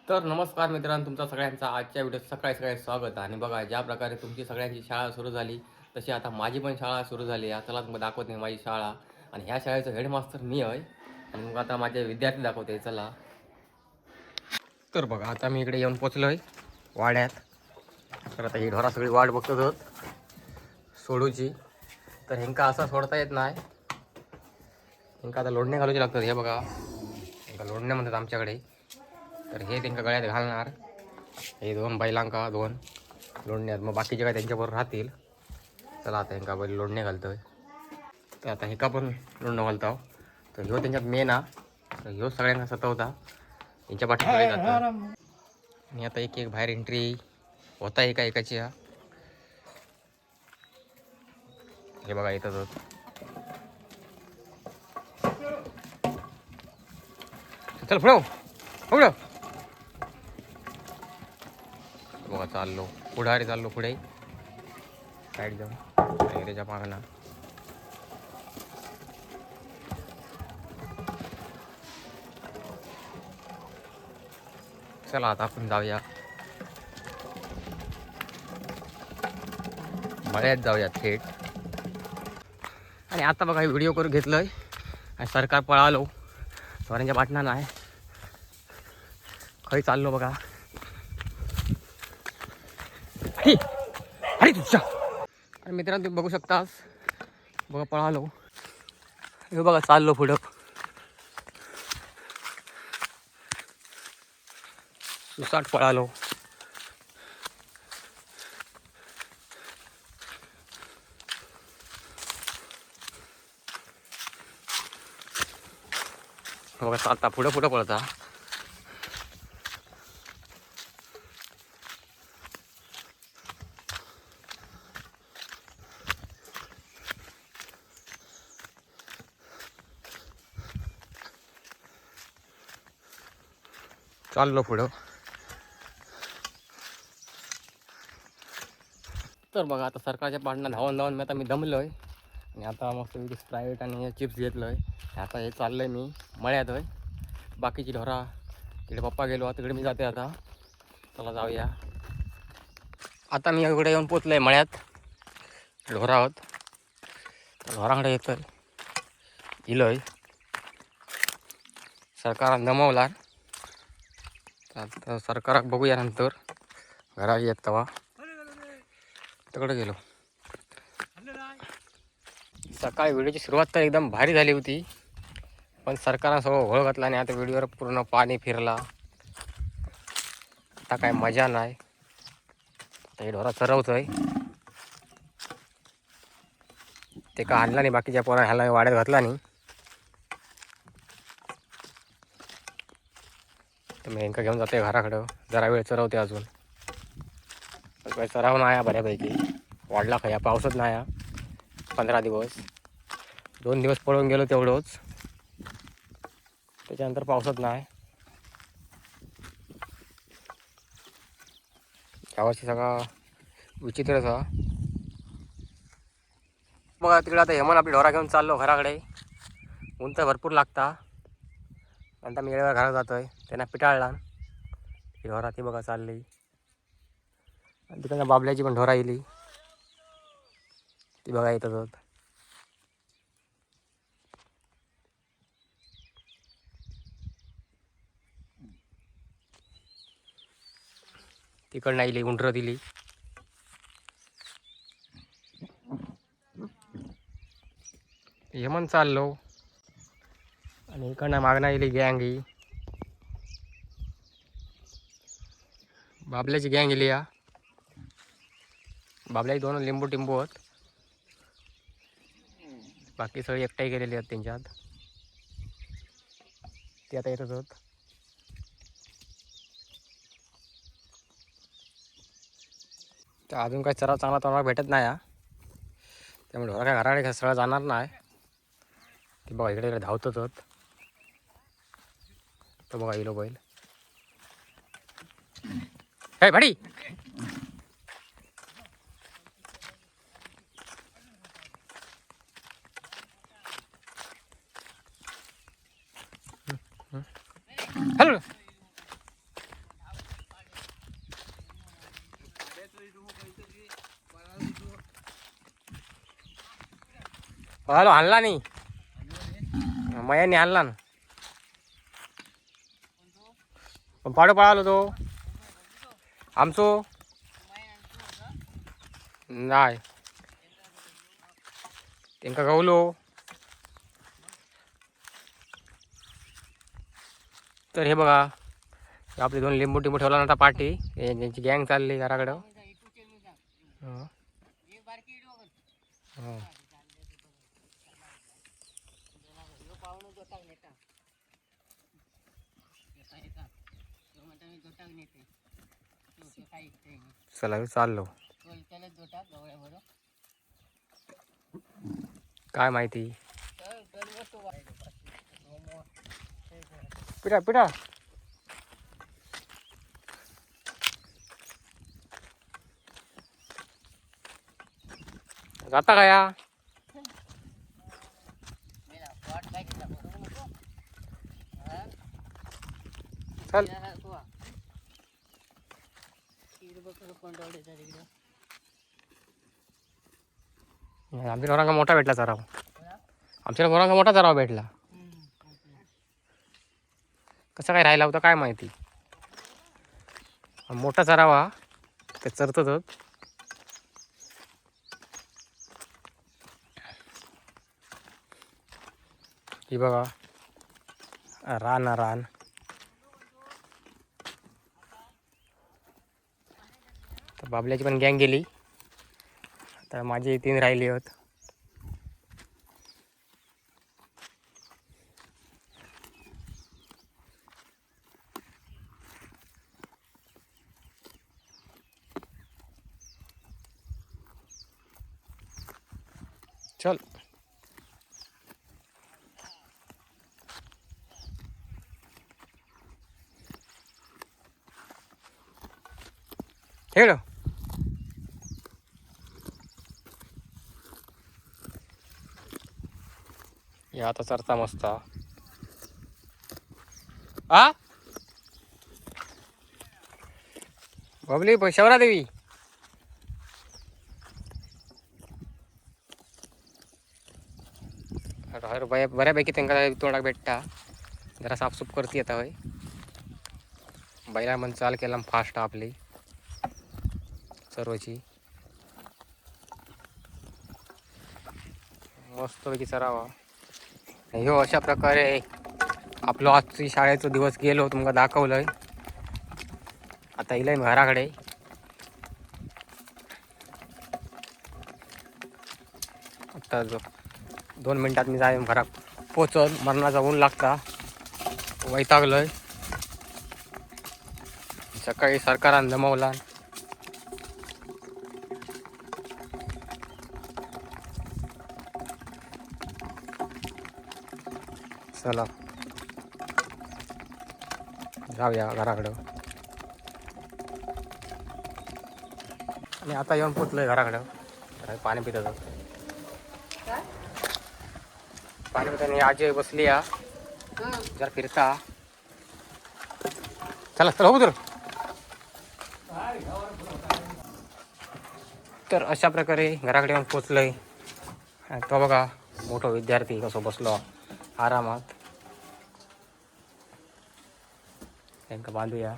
तर नमस्कार मित्रांनो, तुमचा सगळ्यांचा आजच्या व्हिडिओत सकाळी सकाळी स्वागत आहे. आणि बघा, ज्या प्रकारे तुमची सगळ्यांची शाळा सुरू झाली तशी आता माझी पण शाळा सुरू झाली आहे. चला मग दाखवते माझी शाळा. आणि ह्या शाळेचं हेडमास्टर मी आहे. आणि मग आता माझे विद्यार्थी दाखवते. चला. तर बघा, आता मी इकडे येऊन पोचलो आहे वाड्यात. तर आता ही ढोरा सगळी वाट बघत होत सोडूची. तर ह्यांका असा सोडता येत नाही. ह्यांका आता लोडणे घालूचे लागतात. हे बघा, ह्यांका लोडणे म्हणतात आमच्याकडे. तर हे त्यांच्या गळ्यात घालणार. हे दोन बैलांका दोन लोडणे आहेत. मग बाकीचे काय त्यांच्याबरोबर राहतील. चला आता ह्यांका बैल लोडणे घालतोय. तर आता ह्याका पण लोडणं घालतो. तर ह्यो त्यांच्यात मेन हा. तर ह्यो सगळ्यांना सतवता. यांच्या पाठीकडे जातं. आणि आता एक एक बाहेर एंट्री होता एका एकाची. हा हे बघा येतात. चल पुढं पुढं. बघा चाललो पुढारी, चाललो पुढे साईड जाऊन. आणि त्याच्या मागणं चला आता आपण जाऊया मळ्यात, जाऊया थेट. आणि आता बघा व्हिडिओ करून घेतलंय आणि सरकार पळालो सोऱ्यांच्या पाटणा नाही. खरी चाललो बघा. अरे तुझ्या. आणि मित्रांनो तुम्ही बघू शकतास. बघा पळालो. हे बघा चाललो पुढं. सुसाट पळालो. बघा चालता पुढं पुढं पळता. चाललो पुढं. तर बघा आता सरकारच्या पाठणं धावून धावून मी दमलो आहे. आणि आता मस्त स्प्राईट आणि चिप्स घेतलो आहे. आता हे चाललं आहे मी मळ्यात आहे. बाकीची ढोरा तिकडे पप्पा गेलो, तिकडे मी जाते आता. चला जाऊया. आता मी इकडे येऊन पोचलो आहे मळ्यात. ढोरा आहोत. ढोराकडे येतो इलो आहे. सरकारानं दमवला. आता सरकाराक बघूया नंतर घरा येत तेव्हा. तिकडे गेलो. सकाळी व्हिडिओची सुरुवात तर एकदम भारी झाली होती. पण सरकारनं सगळं घोळ घातला आणि आता व्हिडिओवर पूर्ण पाणी फिरला. आता काय मजा नाही. आता हे ढोरा चरवतोय. ते का आणला नाही, बाकीच्या पोरा ह्याला वाड्यात घातला नाही. तर मी ह्यांका घेऊन जाते घराकडं. जरा वेळ चरवते अजून. काही सराव नाही आहे बऱ्यापैकी. वाढला खया पावसच नाही आहे 15 दिवस. 2 दिवस पळून गेलो तेवढंच. त्याच्यानंतर पावसच नाही. यावर्षी सगळा विचित्रच हा. बघा तिकडे आता हेमन आपली ढोरा घेऊन चाललो घराकडे. ऊन तर भरपूर लागता. नंतर मी वेळेवर घरात जातोय. त्यांना पिटाळला. ही ढोरा ती बघा चालली. आणि तिकडनं बाबल्याची पण ढोरा येली. ती बघा येतात. तिकडनं येली उंडरं दिली. हेमन चाललो. आणि इकडनं मागणं येली गँग. बाबल्याची गँग येली या. बाबल्याची 2 लिंबू टिंबू आहेत. बाकी सगळी एकटाही गेलेली आहेत त्यांच्यात. ते आता येतच होत. तर अजून काही चराव चांगला तुम्हाला भेटत नाही हा. त्यामुळे ढोरा काय घराकडे सरळ जाणार नाही. ते बघा इकडे धावतच होत. तो बघा इलो बैल. हे भाडी. हॅलो. हॅलो आणला नाही मयाने आणला ना पण पाडो पळालो तो आमचो नाही त्यांका गवलो तर हे बघा आपले दोन लिंबू टिंबू ठेवला नव्हता पाठी त्यांची गँग चालली घराकडं हं. हं. चला चाललो काय माहिती पिठा पिठा जाता का या चल आमच्या घरांका मोठा भेटला चराव आमच्या घरांका मोठा चराव भेटला कसं काय राहिला होता काय माहिती मोठा चरावा ते चरतच ही बघा रान रान तर बाबल्याची पण गँग गेली आता माझी 3 राहिली होत चल हेड या आता चरता मस्त आ बबली शवरा देवी बऱ्यापैकी त्यांना तोंडाक भेटता जरा साफसूफ करते आता होय बैला मन चाल केला फास्ट आपली सर्वची मस्तपैकी चरावा ह्यो अशा प्रकारे आपलं आजची शाळेचा दिवस गेलो तुमका दाखवलंय आता इलय मी घराकडे आता 2 मिनिटात मी जाईन घरात पोचल मरणाचा ऊन लागता वैतागलंय सकाळी सरकारान जमवला चला जाऊया घराकडं आणि आता येऊन पोचलोय घराकडं पाणी पित होतो पाणी पितानी आजी बसली या जरा फिरता चला चला हो तर अशा प्रकारे घराकडे येऊन पोचलोय तो बघा मोठा विद्यार्थी कसो बसलो आरामात त्यांना बांधूया